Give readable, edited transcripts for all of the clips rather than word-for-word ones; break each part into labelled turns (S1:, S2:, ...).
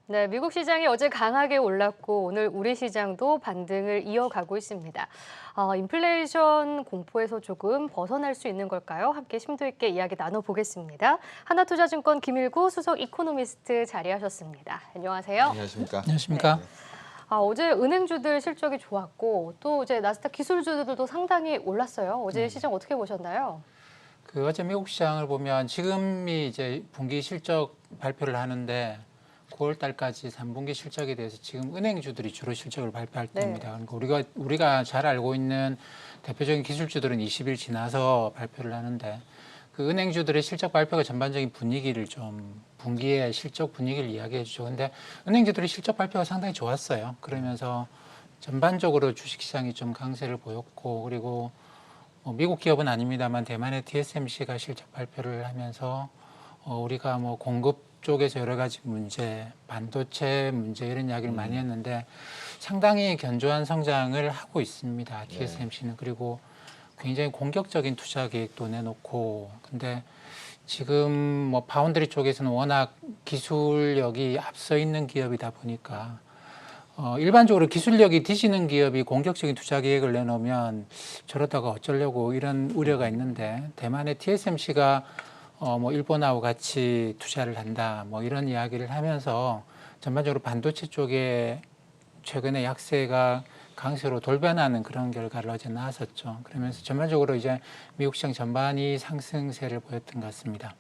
S1: 네, 미국 시장이 어제 강하게 올랐고 오늘 우리 시장도 반등을 이어가고 있습니다. 인플레이션 공포에서 조금 벗어날 수 있는 걸까요? 함께 심도 있게 이야기 나눠보겠습니다. 하나투자증권 김일구 수석 이코노미스트 자리하셨습니다. 안녕하세요.
S2: 안녕하십니까?
S3: 안녕하십니까?
S1: 어제 은행주들 실적이 좋았고 또 이제 나스닥 기술주들도 상당히 올랐어요. 어제 시장 어떻게 보셨나요?
S3: 어제 미국 시장을 보면 지금이 이제 분기 실적 발표를 하는데 9월 달까지 3분기 실적에 대해서 지금 은행주들이 주로 실적을 발표할 때입니다. 그러니까 우리가 잘 알고 있는 대표적인 기술주들은 20일 지나서 발표를 하는데 그 은행주들의 실적 발표가 전반적인 분위기를 좀 분기의 실적 분위기를 이야기해 주죠. 근데 은행주들의 실적 발표가 상당히 좋았어요. 그러면서 전반적으로 주식시장이 좀 강세를 보였고 그리고 미국 기업은 아닙니다만 대만의 TSMC가 실적 발표를 하면서 우리가 뭐 공급 쪽에서 여러 가지 문제, 반도체 문제 이런 이야기를 많이 했는데 상당히 견조한 성장을 하고 있습니다. TSMC는. 그리고 굉장히 공격적인 투자 계획도 내놓고 근데 지금 뭐 파운드리 쪽에서는 워낙 기술력이 앞서 있는 기업이다 보니까 일반적으로 기술력이 뒤지는 기업이 공격적인 투자 계획을 내놓으면 저러다가 어쩌려고 이런 우려가 있는데 대만의 TSMC가 뭐 일본하고 같이 투자를 한다 뭐 이런 이야기를 하면서 전반적으로 반도체 쪽에 최근에 약세가 강세로 돌변하는 그런 결과를 어제 나왔었죠. 그러면서 전반적으로 이제 미국 시장 전반이 상승세를 보였던 것 같습니다.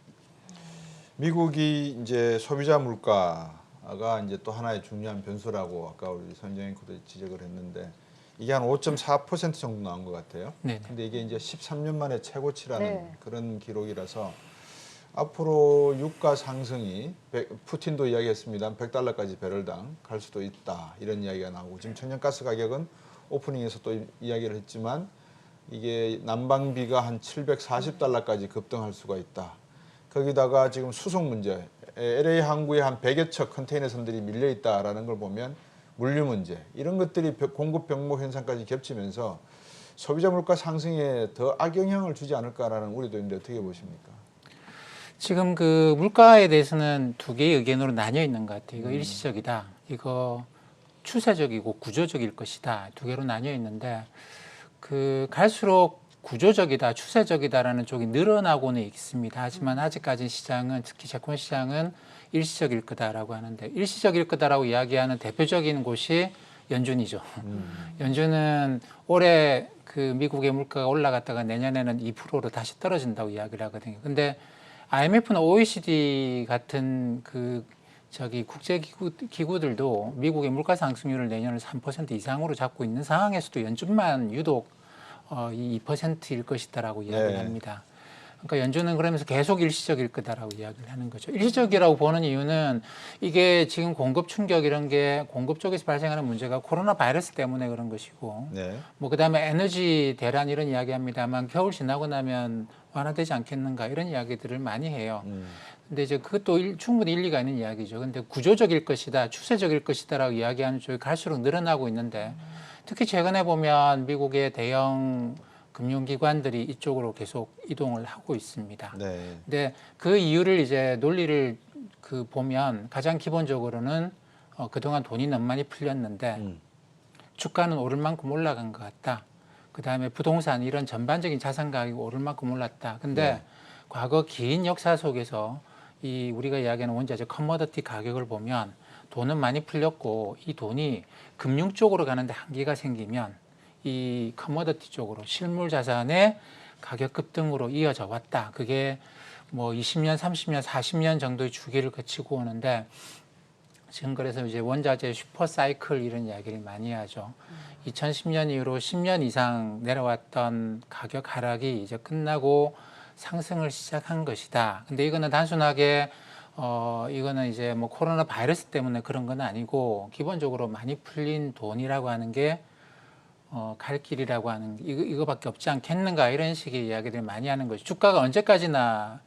S2: 미국이 이제 소비자 물가가 이제 또 하나의 중요한 변수라고 아까 우리 선정 앵커도 지적을 했는데 이게 한 5.4% 정도 나온 것 같아요.
S3: 네네.
S2: 근데 이게 이제 13년 만에 최고치라는
S1: 네.
S2: 그런 기록이라서 앞으로 유가 상승이 푸틴도 이야기했습니다. $100까지 배럴당 갈 수도 있다 이런 이야기가 나오고 지금 천연가스 가격은 오프닝에서 또 이야기를 했지만 이게 난방비가 한 $740까지 급등할 수가 있다. 거기다가 지금 수송 문제, LA 항구에 한 100여 척 컨테이너 선들이 밀려 있다라는 걸 보면 물류 문제 이런 것들이 공급 병목 현상까지 겹치면서 소비자 물가 상승에 더 악영향을 주지 않을까라는 우려도 있는데 어떻게 보십니까?
S3: 지금 그 물가에 대해서는 두 개의 의견으로 나뉘어 있는 것 같아요. 이거 일시적이다. 이거 추세적이고 구조적일 것이다. 두 개로 나뉘어 있는데 그 갈수록 구조적이다, 추세적이다라는 쪽이 늘어나고는 있습니다. 하지만 아직까지 시장은 특히 채권 시장은 일시적일 거다라고 하는데 일시적일 거다라고 이야기하는 대표적인 곳이 연준이죠. 연준은 올해 그 미국의 물가가 올라갔다가 내년에는 2%로 다시 떨어진다고 이야기를 하거든요. 근데 IMF나 OECD 같은 국제 기구들도 미국의 물가 상승률을 내년을 3% 이상으로 잡고 있는 상황에서도 연준만 유독 이 2%일 것이다라고 이야기를 합니다. 그러니까 연준은 그러면서 계속 일시적일 거다라고 이야기를 하는 거죠. 일시적이라고 보는 이유는 이게 지금 공급 충격 이런 게 공급 쪽에서 발생하는 문제가 코로나 바이러스 때문에 그런 것이고 뭐 그다음에 에너지 대란 이런 이야기합니다만 겨울 지나고 나면 완화되지 않겠는가 이런 이야기들을 많이 해요. 근데 이제 그것도 충분히 일리가 있는 이야기죠. 근데 구조적일 것이다, 추세적일 것이다라고 이야기하는 쪽이 갈수록 늘어나고 있는데 특히 최근에 보면 미국의 대형 금융기관들이 이쪽으로 계속 이동을 하고 있습니다. 근데 그 이유를 이제 논리를 보면 가장 기본적으로는 그동안 돈이 너무 많이 풀렸는데 주가는 오를 만큼 올라간 것 같다. 그다음에 부동산 이런 전반적인 자산 가격이 오를 만큼 올랐다. 근데 과거 긴 역사 속에서 이 우리가 이야기하는 원자재 커머더티 가격을 보면 돈은 많이 풀렸고 이 돈이 금융 쪽으로 가는데 한계가 생기면 이 커머더티 쪽으로 실물 자산의 가격 급등으로 이어져 왔다. 그게 뭐 20년, 30년, 40년 정도의 주기를 거치고 오는데 지금 그래서 이제 원자재 슈퍼 사이클 이런 이야기를 많이 하죠. 2010년 이후로 10년 이상 내려왔던 가격 하락이 이제 끝나고 상승을 시작한 것이다. 근데 이거는 단순하게 이거는 이제 뭐 코로나 바이러스 때문에 그런 건 아니고 기본적으로 많이 풀린 돈이라고 하는 게 갈 길이라고 하는 이거밖에 없지 않겠는가 이런 식의 이야기를 많이 하는 거죠. 주가가 언제까지나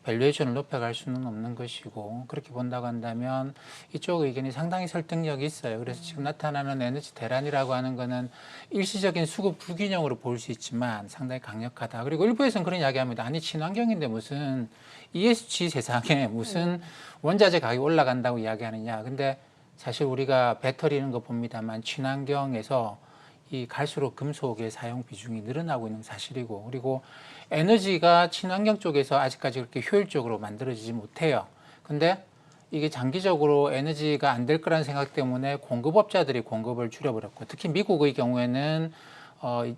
S3: 밸류에이션을 높여갈 수는 없는 것이고 그렇게 본다고 한다면 이쪽 의견이 상당히 설득력이 있어요. 그래서 지금 나타나는 에너지 대란이라고 하는 거는 일시적인 수급 불균형으로 볼 수 있지만 상당히 강력하다. 그리고 일부에서는 그런 이야기합니다. 아니 친환경인데 무슨 ESG 세상에 무슨 원자재 가격이 올라간다고 이야기하느냐. 근데 사실 우리가 배터리 이런 거 봅니다만 친환경에서 이 갈수록 금속의 사용 비중이 늘어나고 있는 사실이고 그리고 에너지가 친환경 쪽에서 아직까지 그렇게 효율적으로 만들어지지 못해요. 근데 이게 장기적으로 에너지가 안 될 거라는 생각 때문에 공급업자들이 공급을 줄여버렸고 특히 미국의 경우에는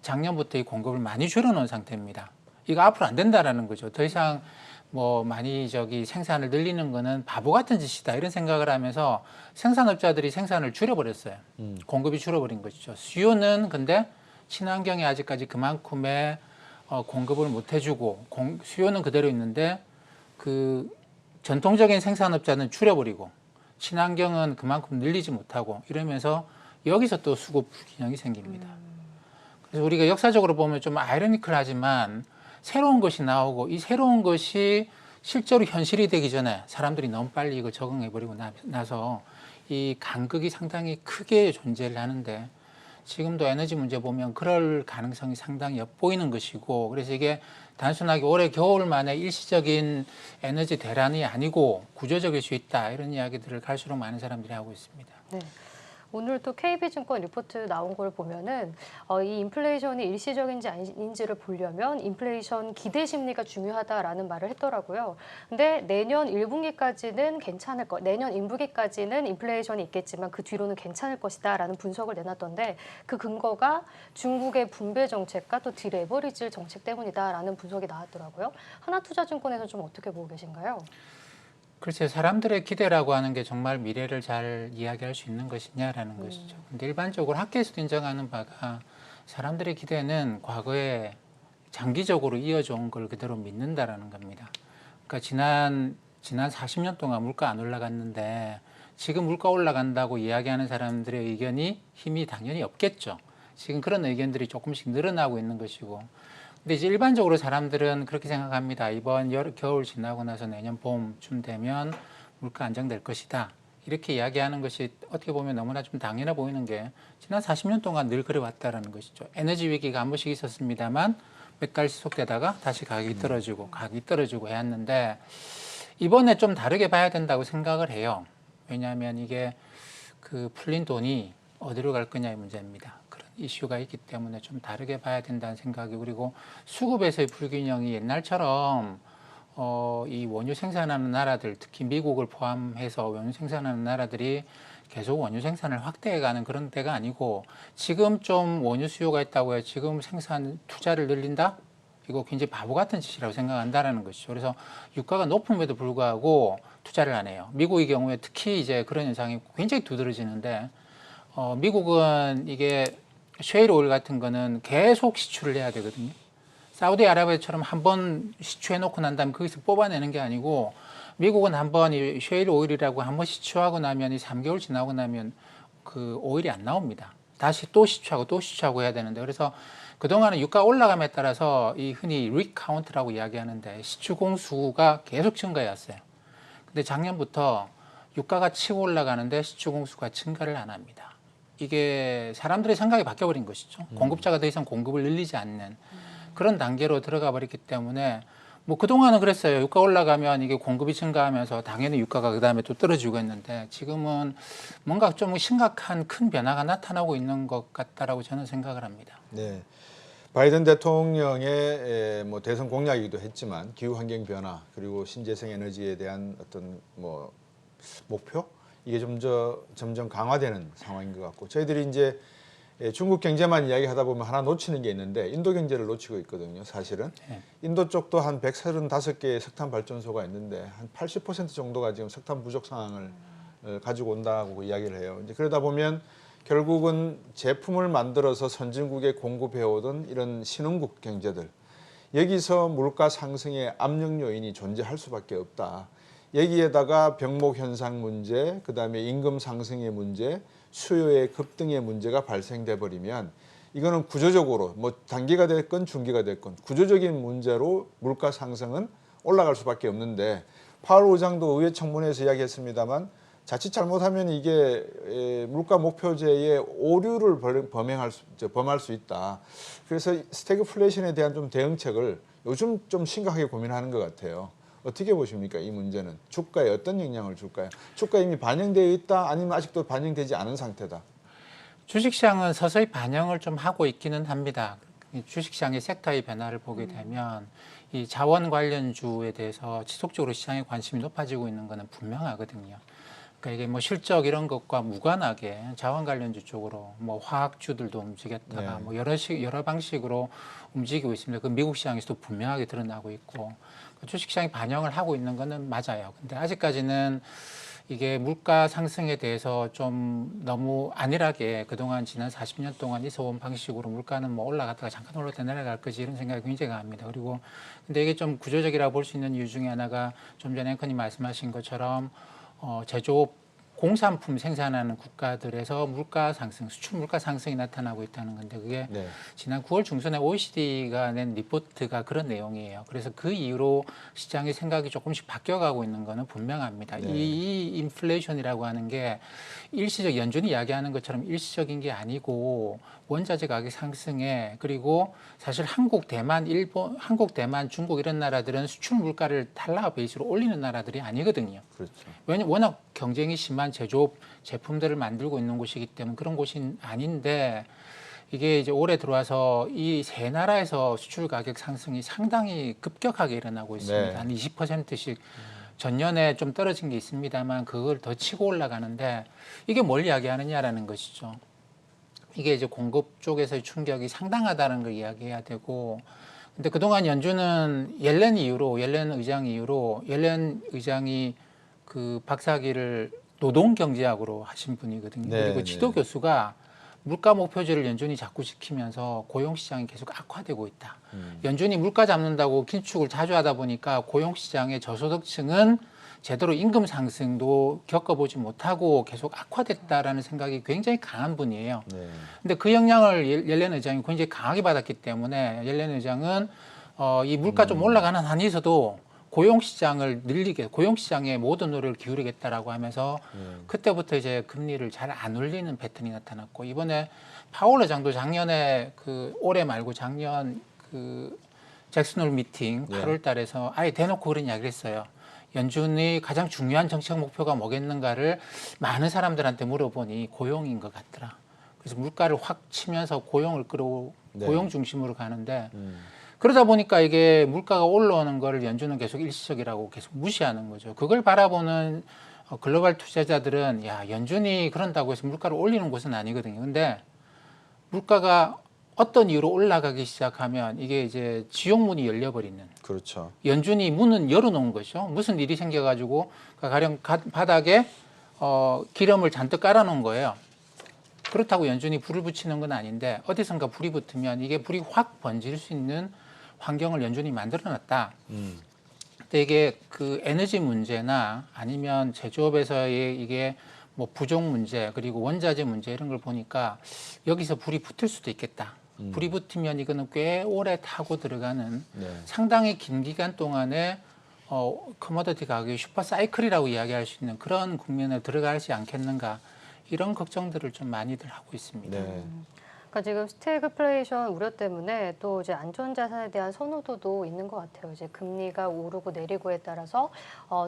S3: 작년부터 이 공급을 많이 줄여놓은 상태입니다. 이거 앞으로 안 된다라는 거죠. 더 이상 뭐 많이 생산을 늘리는 거는 바보 같은 짓이다 이런 생각을 하면서 생산업자들이 생산을 줄여버렸어요. 공급이 줄어버린 것이죠. 수요는 근데 친환경에 아직까지 그만큼의 공급을 못 해주고 수요는 그대로 있는데 그 전통적인 생산업자는 줄여버리고 친환경은 그만큼 늘리지 못하고 이러면서 여기서 또 수급 불균형이 생깁니다. 그래서 우리가 역사적으로 보면 좀 아이러니컬하지만 새로운 것이 나오고 이 새로운 것이 실제로 현실이 되기 전에 사람들이 너무 빨리 이거 적응해버리고 나서 이 간극이 상당히 크게 존재를 하는데 지금도 에너지 문제 보면 그럴 가능성이 상당히 엿보이는 것이고 그래서 이게 단순하게 올해 겨울만에 일시적인 에너지 대란이 아니고 구조적일 수 있다 이런 이야기들을 갈수록 많은 사람들이 하고 있습니다.
S1: 네. 오늘 또 KB증권 리포트 나온 걸 보면은 이 인플레이션이 일시적인지 아닌지를 보려면 인플레이션 기대 심리가 중요하다라는 말을 했더라고요. 근데 내년 1분기까지는 괜찮을 것, 내년 인분기까지는 인플레이션이 있겠지만 그 뒤로는 괜찮을 것이다라는 분석을 내놨던데 그 근거가 중국의 분배 정책과 또 디레버리지 정책 때문이다라는 분석이 나왔더라고요. 하나투자증권에서 좀 어떻게 보고 계신가요?
S3: 글쎄 사람들의 기대라고 하는 게 정말 미래를 잘 이야기할 수 있는 것이냐라는 것이죠. 근데 일반적으로 학계에서도 인정하는 바가 사람들의 기대는 과거에 장기적으로 이어져 온 걸 그대로 믿는다라는 겁니다. 그러니까 지난 40년 동안 물가 안 올라갔는데 지금 물가 올라간다고 이야기하는 사람들의 의견이 힘이 당연히 없겠죠. 지금 그런 의견들이 조금씩 늘어나고 있는 것이고 근데 이제 일반적으로 사람들은 그렇게 생각합니다. 이번 겨울 지나고 나서 내년 봄쯤 되면 물가 안정될 것이다. 이렇게 이야기하는 것이 어떻게 보면 너무나 좀 당연해 보이는 게 지난 40년 동안 늘 그래왔다라는 것이죠. 에너지 위기가 한 번씩 있었습니다만 몇 달 지속되다가 다시 가격이 떨어지고 해왔는데 이번에 좀 다르게 봐야 된다고 생각을 해요. 왜냐하면 이게 그 풀린 돈이 어디로 갈 거냐의 문제입니다. 그런 이슈가 있기 때문에 좀 다르게 봐야 된다는 생각이 그리고 수급에서의 불균형이 옛날처럼 이 원유 생산하는 나라들 특히 미국을 포함해서 원유 생산하는 나라들이 계속 원유 생산을 확대해가는 그런 때가 아니고 지금 좀 원유 수요가 있다고 해서 지금 생산 투자를 늘린다? 이거 굉장히 바보 같은 짓이라고 생각한다라는 것이죠. 그래서 유가가 높음에도 불구하고 투자를 안 해요. 미국의 경우에 특히 이제 그런 현상이 굉장히 두드러지는데 미국은 이게 셰일 오일 같은 거는 계속 시추를 해야 되거든요. 사우디아라비아처럼 한번 시추해 놓고 난 다음에 거기서 뽑아내는 게 아니고 미국은 한번 이 셰일 오일이라고 한번 시추하고 나면 이 3개월 지나고 나면 그 오일이 안 나옵니다. 다시 또 시추하고 해야 되는데 그래서 그동안은 유가 올라감에 따라서 이 흔히 리카운트라고 이야기하는데 시추 공수가 계속 증가해 왔어요. 근데 작년부터 유가가 치고 올라가는데 시추 공수가 증가를 안 합니다. 이게 사람들의 생각이 바뀌어버린 것이죠. 공급자가 더 이상 공급을 늘리지 않는 그런 단계로 들어가 버렸기 때문에 뭐 그동안은 그랬어요. 유가 올라가면 이게 공급이 증가하면서 당연히 유가가 그 다음에 또 떨어지고 했는데 지금은 뭔가 좀 심각한 큰 변화가 나타나고 있는 것 같다라고 저는 생각을 합니다.
S2: 네. 바이든 대통령의 뭐 대선 공약이기도 했지만 기후 환경 변화 그리고 신재생 에너지에 대한 어떤 뭐 목표 이게 점점 강화되는 상황인 것 같고 저희들이 이제 중국 경제만 이야기하다 보면 하나 놓치는 게 있는데 인도 경제를 놓치고 있거든요. 사실은 인도 쪽도 한 135개의 석탄 발전소가 있는데 한 80% 정도가 지금 석탄 부족 상황을 가지고 온다고 이야기를 해요. 이제 그러다 보면 결국은 제품을 만들어서 선진국에 공급해오던 이런 신흥국 경제들 여기서 물가 상승의 압력 요인이 존재할 수밖에 없다. 여기에다가 병목 현상 문제, 그다음에 임금 상승의 문제, 수요의 급등의 문제가 발생돼 버리면 이거는 구조적으로 뭐 단기가 됐건 중기가 됐건 구조적인 문제로 물가 상승은 올라갈 수밖에 없는데 파월 의장도 의회 청문회에서 이야기했습니다만 자칫 잘못하면 이게 물가 목표제의 오류를 범할 수 있다. 그래서 스태그플레이션에 대한 좀 대응책을 요즘 좀 심각하게 고민하는 것 같아요. 어떻게 보십니까? 이 문제는 주가에 어떤 영향을 줄까요? 주가에 이미 반영되어 있다 아니면 아직도 반영되지 않은 상태다.
S3: 주식시장은 서서히 반영을 좀 하고 있기는 합니다. 주식시장의 섹터의 변화를 보게 되면 이 자원 관련주에 대해서 지속적으로 시장의 관심이 높아지고 있는 것은 분명하거든요. 그러니까 이게 뭐 실적 이런 것과 무관하게 자원 관련주 쪽으로 뭐 화학주들도 움직였다가
S2: 네.
S3: 뭐 여러 방식으로 움직이고 있습니다. 그 미국 시장에서도 분명하게 드러나고 있고 주식시장이 반영을 하고 있는 것은 맞아요. 근데 아직까지는 이게 물가 상승에 대해서 좀 너무 안일하게 그동안 지난 40년 동안 있어온 방식으로 물가는 뭐 올라갔다가 잠깐 올랐다 내려갈 거지 이런 생각이 굉장히 강합니다. 그리고 근데 이게 좀 구조적이라고 볼 수 있는 이유 중에 하나가 좀 전에 앵커님 말씀하신 것처럼 제조업 공산품 생산하는 국가들에서 물가 상승, 수출 물가 상승이 나타나고 있다는 건데 그게
S2: 네.
S3: 지난 9월 중순에 OECD가 낸 리포트가 그런 내용이에요. 그래서 그 이후로 시장의 생각이 조금씩 바뀌어가고 있는 거는 분명합니다.
S2: 네.
S3: 이 인플레이션이라고 하는 게 일시적 연준이 이야기하는 것처럼 일시적인 게 아니고 원자재 가격 상승에 그리고 사실 한국, 대만, 일본, 한국, 대만, 중국 이런 나라들은 수출 물가를 달러 베이스로 올리는 나라들이 아니거든요.
S2: 그렇죠.
S3: 왜냐면 워낙 경쟁이 심한 제조업 제품들을 만들고 있는 곳이기 때문에 그런 곳이 아닌데 이게 이제 올해 들어와서 이 세 나라에서 수출 가격 상승이 상당히 급격하게 일어나고 있습니다.
S2: 네.
S3: 한 20%씩 전년에 좀 떨어진 게 있습니다만 그걸 더 치고 올라가는데 이게 뭘 이야기하느냐라는 것이죠. 이게 이제 공급 쪽에서의 충격이 상당하다는 걸 이야기해야 되고 근데 그동안 연준은 옐렌 의장이 그 박사학위를 노동경제학으로 하신 분이거든요.
S2: 네,
S3: 그리고
S2: 네.
S3: 지도 교수가 물가 목표제를 연준이 자꾸 지키면서 고용시장이 계속 악화되고 있다. 연준이 물가 잡는다고 긴축을 자주 하다 보니까 고용시장의 저소득층은 제대로 임금 상승도 겪어보지 못하고 계속 악화됐다라는 생각이 굉장히 강한 분이에요.
S2: 네.
S3: 근데 그 영향을 옐렌 의장이 굉장히 강하게 받았기 때문에 옐렌 의장은 이 물가 좀 올라가는 한에서도 고용시장을 늘리게, 고용시장에 모든 노력을 기울이겠다라고 하면서 그때부터 이제 금리를 잘 안 올리는 패턴이 나타났고 이번에 파월 의장도 작년에 올해 말고 작년 잭슨홀 미팅 8월 달에서 아예 대놓고 그런 이야기를 했어요. 연준의 가장 중요한 정책 목표가 뭐겠는가를 많은 사람들한테 물어보니 고용인 것 같더라. 그래서 물가를 확 치면서 고용을 고용 중심으로 가는데 그러다 보니까 이게 물가가 올라오는 거를 연준은 계속 일시적이라고 계속 무시하는 거죠. 그걸 바라보는 글로벌 투자자들은 야, 연준이 그런다고 해서 물가를 올리는 곳은 아니거든요. 근데 물가가 어떤 이유로 올라가기 시작하면 이게 이제 지옥문이 열려버리는.
S2: 그렇죠.
S3: 연준이 문은 열어놓은 거죠. 무슨 일이 생겨가지고 가령 바닥에 기름을 잔뜩 깔아놓은 거예요. 그렇다고 연준이 불을 붙이는 건 아닌데 어디선가 불이 붙으면 이게 불이 확 번질 수 있는 환경을 연준이 만들어놨다. 근데 이게 그 에너지 문제나 아니면 제조업에서의 이게 뭐 부족 문제 그리고 원자재 문제 이런 걸 보니까 여기서 불이 붙을 수도 있겠다. 불이 붙으면 이거는 꽤 오래 타고 들어가는 상당히 긴 기간 동안에 커머더티 가격이 슈퍼 사이클이라고 이야기할 수 있는 그런 국면에 들어가지 않겠는가 이런 걱정들을 좀 많이들 하고 있습니다.
S2: 네.
S1: 그러니까 지금 스태그플레이션 우려 때문에 또 이제 안전자산에 대한 선호도도 있는 것 같아요. 이제 금리가 오르고 내리고에 따라서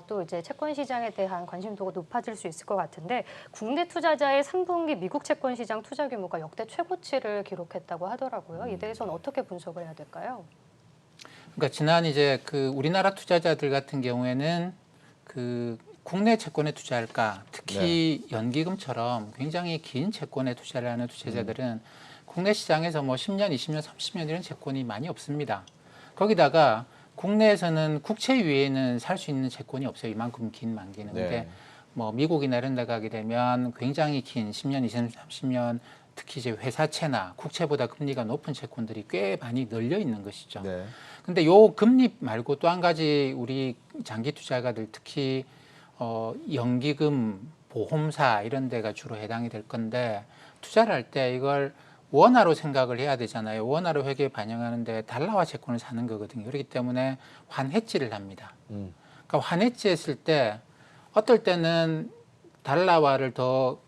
S1: 또 이제 채권 시장에 대한 관심도가 높아질 수 있을 것 같은데 국내 투자자의 3분기 미국 채권 시장 투자 규모가 역대 최고치를 기록했다고 하더라고요. 이 대해서는 어떻게 분석을 해야 될까요?
S3: 그러니까 지난 이제 우리나라 투자자들 같은 경우에는 국내 채권에 투자할까 특히 연기금처럼 굉장히 긴 채권에 투자를 하는 투자자들은 국내 시장에서 뭐 10년, 20년, 30년 이런 채권이 많이 없습니다. 거기다가 국내에서는 국채 위에는 살 수 있는 채권이 없어요. 이만큼 긴 만기는. 근데 뭐 미국이나 이런 데 가게 되면 굉장히 긴 10년, 20년, 30년 특히 이제 회사채나 국채보다 금리가 높은 채권들이 꽤 많이 널려 있는 것이죠. 근데 요 금리 말고 또 한 가지 우리 장기 투자가들 특히 연기금, 보험사 이런 데가 주로 해당이 될 건데 투자를 할 때 이걸 원화로 생각을 해야 되잖아요. 원화로 회계에 반영하는데 달러화 채권을 사는 거거든요. 그렇기 때문에 환해지를 합니다. 그러니까 환해지했을 때 어떨 때는 달러화를 더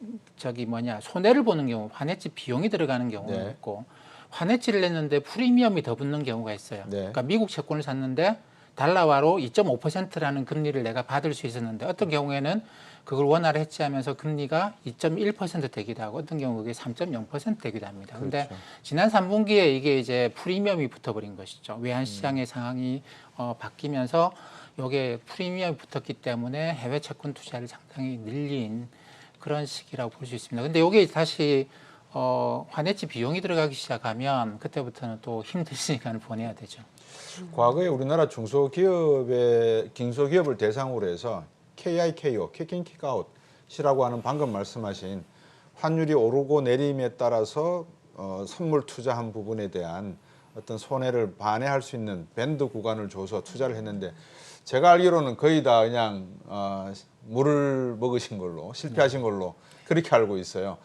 S3: 손해를 보는 경우, 환해지 비용이 들어가는 경우가
S2: 네.
S3: 있고, 환해지를 냈는데 프리미엄이 더 붙는 경우가 있어요.
S2: 네.
S3: 그러니까 미국 채권을 샀는데 달러화로 2.5%라는 금리를 내가 받을 수 있었는데 어떤 경우에는 그걸 원화로 해지하면서 금리가 2.1% 되기도 하고 어떤 경우 그게 3.0% 되기도 합니다. 그런데
S2: 그렇죠.
S3: 지난 3분기에 이게 이제 프리미엄이 붙어버린 것이죠. 외환 시장의 상황이 바뀌면서 이게 프리미엄이 붙었기 때문에 해외 채권 투자를 상당히 늘린 그런 시기라고 볼 수 있습니다. 근데 이게 다시 환해지 비용이 들어가기 시작하면 그때부터는 또 힘든 시간을 보내야 되죠.
S2: 과거에 우리나라 중소기업을 대상으로 해서 KIKO, 킥인 킥아웃이라고 하는 방금 말씀하신 환율이 오르고 내림에 따라서 선물 투자한 부분에 대한 어떤 손해를 반해할 수 있는 밴드 구간을 줘서 투자를 했는데 제가 알기로는 거의 다 그냥 물을 먹으신 걸로 실패하신 걸로 그렇게 알고 있어요.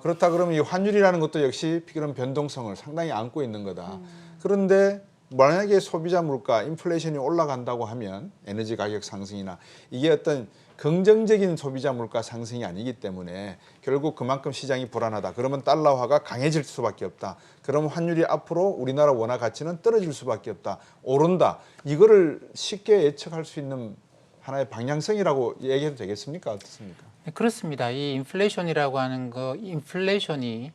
S2: 그렇다 그러면 이 환율이라는 것도 역시 그런 변동성을 상당히 안고 있는 거다. 그런데 만약에 소비자 물가, 인플레이션이 올라간다고 하면 에너지 가격 상승이나 이게 어떤 긍정적인 소비자 물가 상승이 아니기 때문에 결국 그만큼 시장이 불안하다. 그러면 달러화가 강해질 수밖에 없다. 그러면 환율이 앞으로 우리나라 원화 가치는 떨어질 수밖에 없다. 오른다. 이거를 쉽게 예측할 수 있는 하나의 방향성이라고 얘기해도 되겠습니까? 어떻습니까?
S3: 네, 그렇습니다. 이 인플레이션이라고 하는 인플레이션이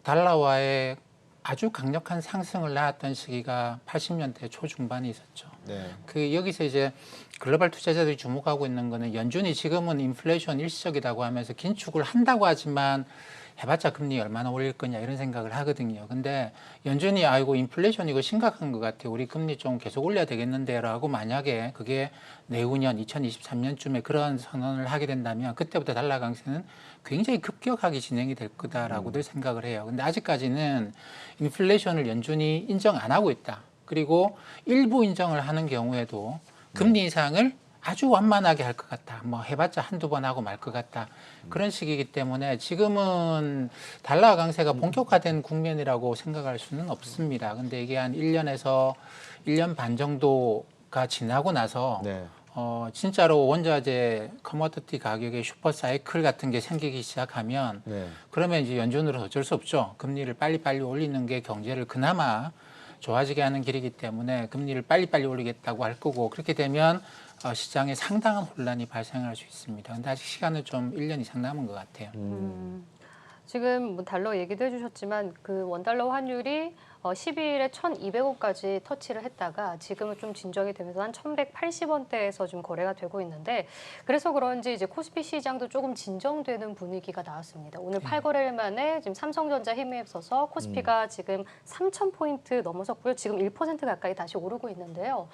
S3: 달러화의 아주 강력한 상승을 낳았던 시기가 80년대 초중반에 있었죠.
S2: 네.
S3: 여기서 이제 글로벌 투자자들이 주목하고 있는 거는 연준이 지금은 인플레이션 일시적이라고 하면서 긴축을 한다고 하지만 해봤자 금리 얼마나 올릴 거냐 이런 생각을 하거든요. 근데 연준이 아이고 인플레이션 이거 심각한 것 같아요. 우리 금리 좀 계속 올려야 되겠는데라고 만약에 그게 내후년 2023년쯤에 그런 선언을 하게 된다면 그때부터 달러 강세는 굉장히 급격하게 진행이 될 거다라고들 생각을 해요. 근데 아직까지는 인플레이션을 연준이 인정 안 하고 있다. 그리고 일부 인정을 하는 경우에도 금리 인상을 아주 완만하게 할 것 같다. 뭐 해봤자 한두 번 하고 말 것 같다. 그런 식이기 때문에 지금은 달러 강세가 본격화된 국면이라고 생각할 수는 없습니다. 근데 이게 한 1년에서 1년 반 정도가 지나고 나서
S2: 네.
S3: 진짜로 원자재 커머디티 가격의 슈퍼 사이클 같은 게 생기기 시작하면
S2: 네.
S3: 그러면 이제 연준으로 어쩔 수 없죠. 금리를 빨리빨리 올리는 게 경제를 그나마 좋아지게 하는 길이기 때문에 금리를 빨리빨리 올리겠다고 할 거고 그렇게 되면 시장에 상당한 혼란이 발생할 수 있습니다. 근데 아직 시간은 좀 1년 이상 남은 것 같아요.
S1: 지금 뭐 달러 얘기도 해주셨지만 그 원달러 환율이 12일에 1,200원까지 터치를 했다가 지금은 좀 진정이 되면서 한 1,180원대에서 좀 거래가 되고 있는데 그래서 그런지 이제 코스피 시장도 조금 진정되는 분위기가 나왔습니다. 오늘 8거래일 만에 지금 삼성전자 힘에 앞서서 코스피가 지금 3,000포인트 넘어섰고요. 지금 1% 가까이 다시 오르고 있는데요.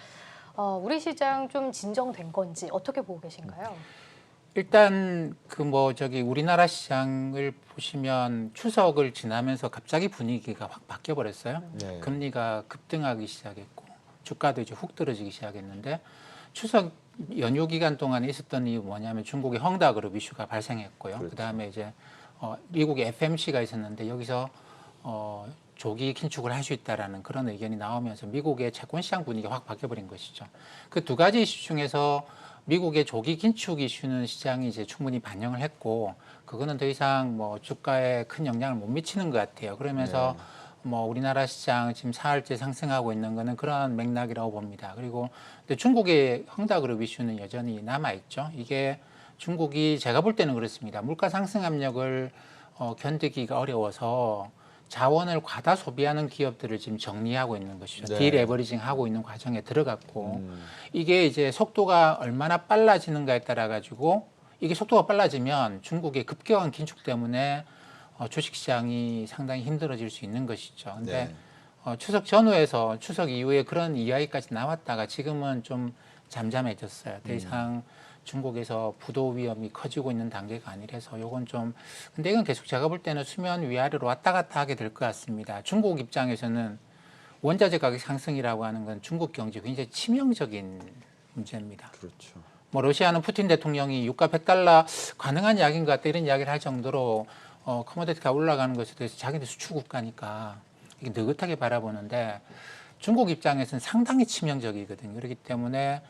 S1: 우리 시장 좀 진정된 건지 어떻게 보고 계신가요?
S3: 일단 우리나라 시장을 보시면 추석을 지나면서 갑자기 분위기가 확 바뀌어 버렸어요.
S2: 네.
S3: 금리가 급등하기 시작했고 주가도 이제 훅 떨어지기 시작했는데 추석 연휴 기간 동안에 있었던 이유 뭐냐면 중국의 헝다그룹 이슈가 발생했고요.
S2: 그렇죠.
S3: 그다음에 이제 미국의 FMC가 있었는데 여기서 조기 긴축을 할 수 있다라는 그런 의견이 나오면서 미국의 채권 시장 분위기가 확 바뀌어 버린 것이죠. 그 두 가지 이슈 중에서 미국의 조기 긴축 이슈는 시장이 이제 충분히 반영을 했고 그거는 더 이상 뭐 주가에 큰 영향을 못 미치는 것 같아요. 그러면서 뭐 우리나라 시장 지금 사흘째 상승하고 있는 거는 그런 맥락이라고 봅니다. 그리고 근데 중국의 헝다그룹 이슈는 여전히 남아 있죠. 이게 중국이 제가 볼 때는 그렇습니다. 물가 상승 압력을 견디기가 어려워서 자원을 과다 소비하는 기업들을 지금 정리하고 있는 것이죠.
S2: 네.
S3: 디레버리징 하고 있는 과정에 들어갔고 이게 이제 속도가 얼마나 빨라지는가에 따라 가지고 이게 속도가 빨라지면 중국의 급격한 긴축 때문에 주식시장이 상당히 힘들어질 수 있는 것이죠. 근데 추석 전후에서 추석 이후에 그런 이야기까지 나왔다가 지금은 좀 잠잠해졌어요. 더 이상 중국에서 부도 위험이 커지고 있는 단계가 아니라서 요건 좀 근데 이건 계속 제가 볼 때는 수면 위아래로 왔다 갔다 하게 될 것 같습니다. 중국 입장에서는 원자재 가격 상승이라고 하는 건 중국 경제에 굉장히 치명적인 문제입니다.
S2: 그렇죠.
S3: 뭐 러시아는 푸틴 대통령이 유가 $100 가능한 이야기인 것 같다 이런 이야기를 할 정도로 커머디티가 올라가는 것에 대해서 자기들 수출 국가니까 이게 느긋하게 바라보는데 중국 입장에서는 상당히 치명적이거든요. 그렇기 때문에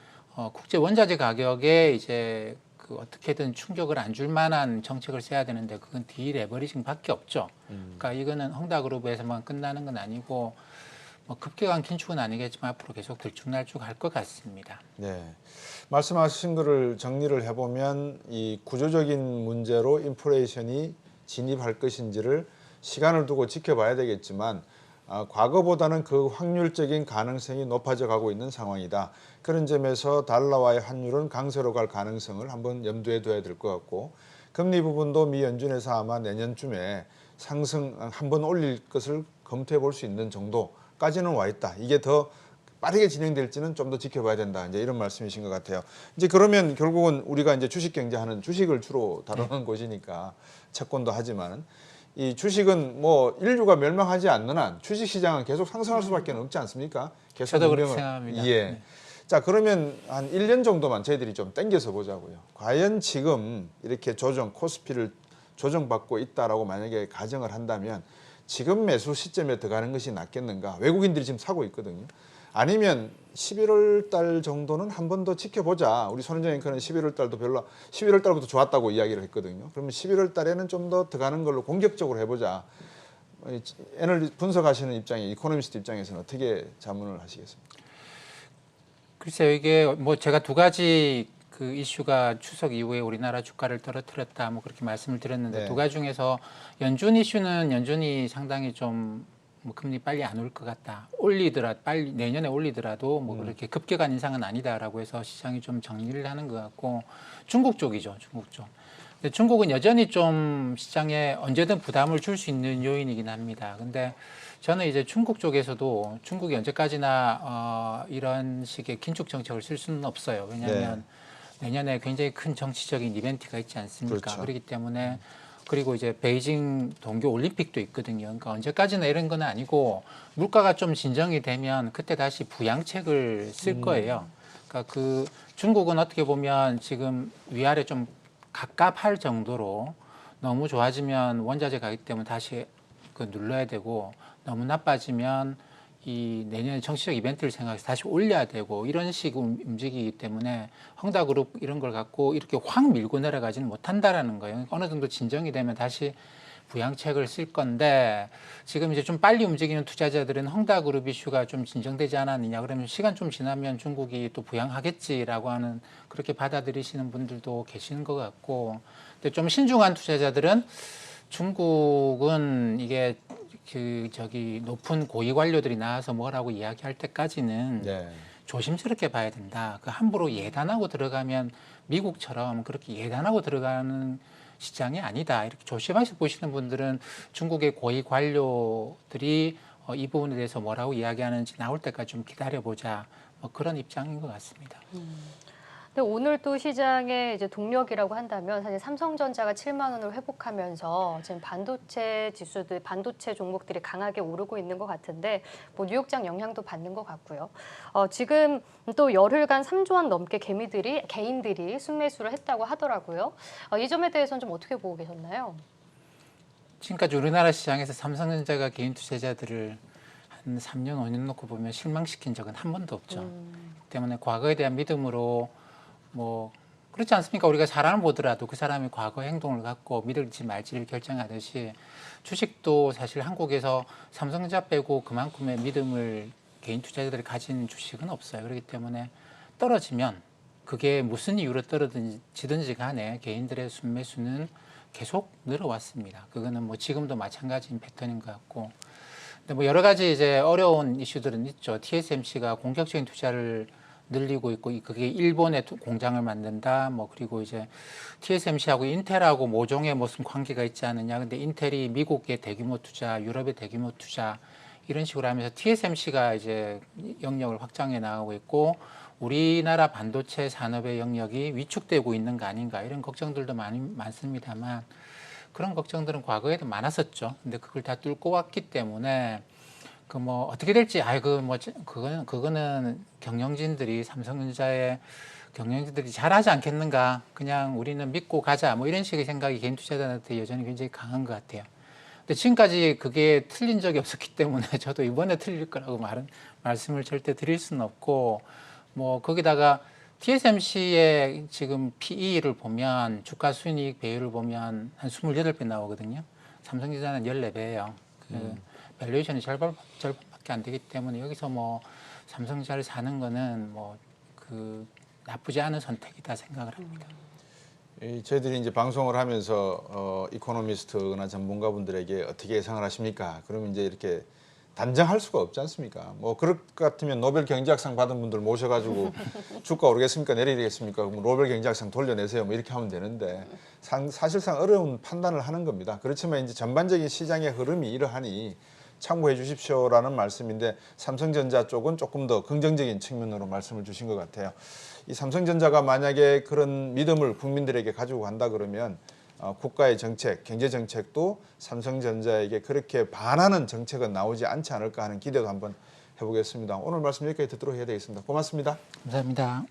S3: 국제 원자재 가격에 이제 그 어떻게든 충격을 안 줄 만한 정책을 써야 되는데 그건 디레버리징밖에 없죠. 그러니까 이거는 헝다그룹에서만 끝나는 건 아니고 뭐 급격한 긴축은 아니겠지만 앞으로 계속 들쭉날쭉 할 것 같습니다.
S2: 네. 말씀하신 거를 정리를 해보면 이 구조적인 문제로 인플레이션이 진입할 것인지를 시간을 두고 지켜봐야 되겠지만 과거보다는 그 확률적인 가능성이 높아져 가고 있는 상황이다. 그런 점에서 달러와의 환율은 강세로 갈 가능성을 한번 염두에 둬야 될 것 같고 금리 부분도 미 연준에서 아마 내년쯤에 상승 한번 올릴 것을 검토해 볼 수 있는 정도까지는 와 있다. 이게 더 빠르게 진행될지는 좀 더 지켜봐야 된다. 이제 이런 말씀이신 것 같아요. 이제 그러면 결국은 우리가 이제 주식 경제하는 주식을 주로 다루는 곳이니까 채권도 하지만 이 주식은 뭐 인류가 멸망하지 않는 한 주식 시장은 계속 상승할 수밖에 없지 않습니까? 계속
S3: 저도 그렇게
S2: 운명을.
S3: 생각합니다.
S2: 예.
S3: 네.
S2: 자, 그러면 한 1년 정도만 저희들이 좀 당겨서 보자고요. 과연 지금 이렇게 코스피를 조정받고 있다라고 만약에 가정을 한다면 지금 매수 시점에 들어가는 것이 낫겠는가? 외국인들이 지금 사고 있거든요. 아니면 11월 달 정도는 한 번 더 지켜보자. 우리 손은정 앵커는 11월 달도 11월 달부터 좋았다고 이야기를 했거든요. 그러면 11월 달에는 좀 더 들어가는 걸로 공격적으로 해보자. 에너지 분석하시는 입장에 이코노미스트 입장에서는 어떻게 자문을 하시겠습니까?
S3: 글쎄요, 이게 뭐 제가 두 가지 그 이슈가 추석 이후에 우리나라 주가를 떨어뜨렸다 뭐 그렇게 말씀을 드렸는데
S2: 네.
S3: 두 가지 중에서 연준 이슈는 연준이 상당히 좀 뭐 금리 빨리 안 올 것 같다. 빨리 내년에 올리더라도 뭐 그렇게 급격한 인상은 아니다라고 해서 시장이 좀 정리를 하는 것 같고 중국 쪽이죠, 중국 쪽. 근데 중국은 여전히 좀 시장에 언제든 부담을 줄 수 있는 요인이긴 합니다. 근데 저는 이제 중국 쪽에서도 중국이 언제까지나 이런 식의 긴축 정책을 쓸 수는 없어요. 왜냐하면 내년에 굉장히 큰 정치적인 이벤트가 있지 않습니까?
S2: 그렇죠.
S3: 그렇기 때문에 그리고 이제 베이징 동계 올림픽도 있거든요. 그러니까 언제까지나 이런 건 아니고 물가가 좀 진정이 되면 그때 다시 부양책을 쓸 거예요. 그러니까 그 중국은 어떻게 보면 지금 위아래 좀 갑갑할 정도로 너무 좋아지면 원자재 가격 때문에 다시 그 눌러야 되고 너무 나빠지면 이 내년에 정치적 이벤트를 생각해서 다시 올려야 되고 이런 식으로 움직이기 때문에 헝다그룹 이런 걸 갖고 이렇게 확 밀고 내려가지는 못한다라는 거예요. 어느 정도 진정이 되면 다시 부양책을 쓸 건데 지금 이제 좀 빨리 움직이는 투자자들은 헝다그룹 이슈가 좀 진정되지 않았느냐 그러면 시간 좀 지나면 중국이 또 부양하겠지라고 하는 그렇게 받아들이시는 분들도 계시는 것 같고 근데 좀 신중한 투자자들은 중국은 이게 높은 고위 관료들이 나와서 뭐라고 이야기할 때까지는 조심스럽게 봐야 된다. 그 함부로 예단하고 들어가면 미국처럼 그렇게 예단하고 들어가는 시장이 아니다. 이렇게 조심해서 보시는 분들은 중국의 고위 관료들이 이 부분에 대해서 뭐라고 이야기하는지 나올 때까지 좀 기다려보자. 뭐 그런 입장인 것 같습니다.
S1: 근데 오늘 또 시장의 이제 동력이라고 한다면 사실 삼성전자가 7만 원을 회복하면서 지금 반도체 지수들, 반도체 종목들이 강하게 오르고 있는 것 같은데 뭐 뉴욕장 영향도 받는 것 같고요. 지금 또 열흘간 3조 원 넘게 개인들이 순매수를 했다고 하더라고요. 이 점에 대해서는 좀 어떻게 보고 계셨나요?
S3: 지금까지 우리나라 시장에서 삼성전자가 개인 투자자들을 한 3년, 5년 놓고 보면 실망시킨 적은 한 번도 없죠. 때문에 과거에 대한 믿음으로 뭐 그렇지 않습니까? 우리가 사람을 보더라도 그 사람이 과거 행동을 갖고 믿을지 말지를 결정하듯이 주식도 사실 한국에서 삼성전자 빼고 그만큼의 믿음을 개인 투자자들이 가진 주식은 없어요. 그렇기 때문에 떨어지면 그게 무슨 이유로 떨어지든지 간에 개인들의 순매수는 계속 늘어왔습니다. 그거는 뭐 지금도 마찬가지인 패턴인 것 같고 근데 뭐 여러 가지 이제 어려운 이슈들은 있죠. TSMC가 공격적인 투자를 늘리고 있고 그게 일본에 공장을 만든다. 뭐 그리고 이제 TSMC하고 인텔하고 모종의 무슨 관계가 있지 않느냐. 근데 인텔이 미국의 대규모 투자, 유럽의 대규모 투자 이런 식으로 하면서 TSMC가 이제 영역을 확장해 나가고 있고 우리나라 반도체 산업의 영역이 위축되고 있는 거 아닌가 이런 걱정들도 많습니다만 그런 걱정들은 과거에도 많았었죠. 근데 그걸 다 뚫고 왔기 때문에 그 뭐 어떻게 될지 그거는 경영진들이 삼성전자의 경영진들이 잘하지 않겠는가, 그냥 우리는 믿고 가자 뭐 이런 식의 생각이 개인 투자자들한테 여전히 굉장히 강한 것 같아요. 근데 지금까지 그게 틀린 적이 없었기 때문에 저도 이번에 틀릴 거라고 말씀을 절대 드릴 수는 없고, 뭐 거기다가 TSMC의 지금 PE를 보면 주가 순이익 배율을 보면 한 28배 나오거든요. 삼성전자는 14배예요. 밸류에이션이 절반밖에 안 되기 때문에 여기서 뭐 삼성전자를 사는 거는 뭐 그 나쁘지 않은 선택이다 생각을 합니다.
S2: 저희들이 이제 방송을 하면서 이코노미스트나 전문가분들에게 어떻게 예상을 하십니까? 그러면 이제 이렇게 단정할 수가 없지 않습니까? 뭐 그럴 것 같으면 노벨 경제학상 받은 분들 모셔가지고 주가 오르겠습니까? 내리겠습니까? 그럼 노벨 경제학상 돌려내세요. 뭐 이렇게 하면 되는데 사실상 어려운 판단을 하는 겁니다. 그렇지만 이제 전반적인 시장의 흐름이 이러하니 참고해 주십시오라는 말씀인데, 삼성전자 쪽은 조금 더 긍정적인 측면으로 말씀을 주신 것 같아요. 이 삼성전자가 만약에 그런 믿음을 국민들에게 가지고 간다 그러면 국가의 정책, 경제 정책도 삼성전자에게 그렇게 반하는 정책은 나오지 않지 않을까 하는 기대도 한번 해보겠습니다. 오늘 말씀 여기까지 듣도록 해야 되겠습니다. 고맙습니다.
S3: 감사합니다.